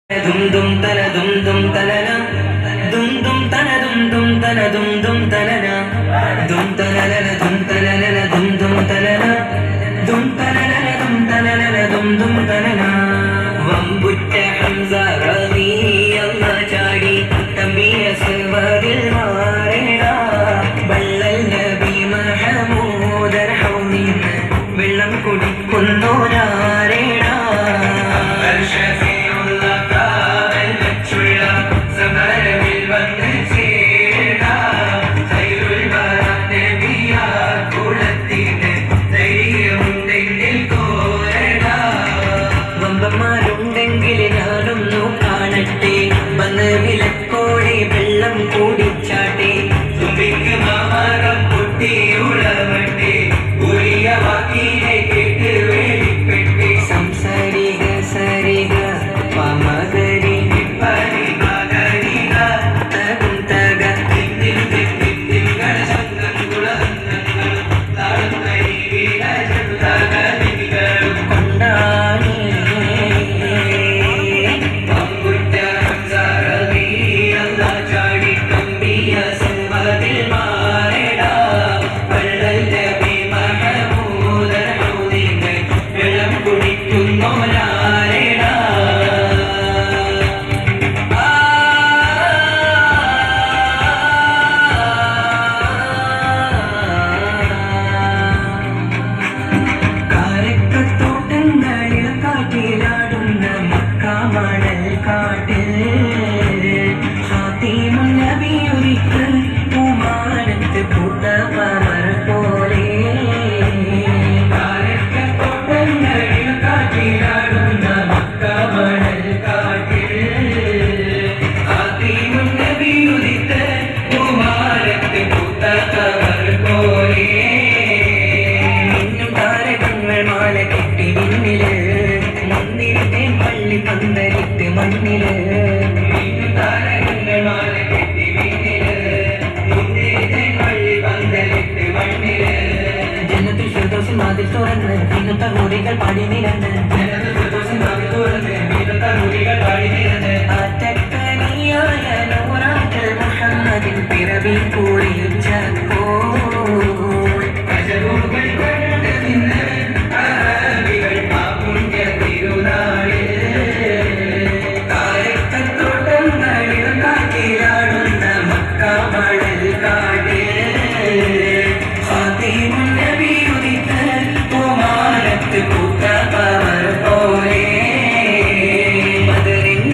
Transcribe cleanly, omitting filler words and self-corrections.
dum dum tana dum dum tanana dum dum tana dum dum tana dum dum tanana dum tanana dum tanana dum dum tanana dum tanana dum tanana dum dum tanana വമ്പുറ്റ Hamza റളിയല്ലാഹു ചാടി തമ്പിയ സൽവദിൽ മാറിട ബള്ളൽ നബി മഹമൂദർ ഹൗനിൻ വെള്ളം കുടിക്കുന്നു ഞാരേട വമ്പന്മാരുണ്ടെങ്കിൽ ഞാനൊന്നു കാണട്ടെ വന്ന് വിലക്കോടെ വെള്ളം കൂടിച്ചാട്ടെ തുമ്പിക്ക് മാമരം പൊട്ടി ഉളവട്ടെ ഉരിയ വാക്കിനെ കേട്ട് വേലിപ്പെട്ട് സംസാരിക സരിക പമകരി പന്തലിട്ട് മണ്ണില് ജനത്തിൽ ഫിർദൗസിൻ വാതിൽ തുറന്ന് ഇന്നത്തെ ഹൂറികൾ പാടി നിരന്ന് ആറ്റക്കനിയായ നൂറാറ്റൽ മുഹമ്മദിൻ പിറവി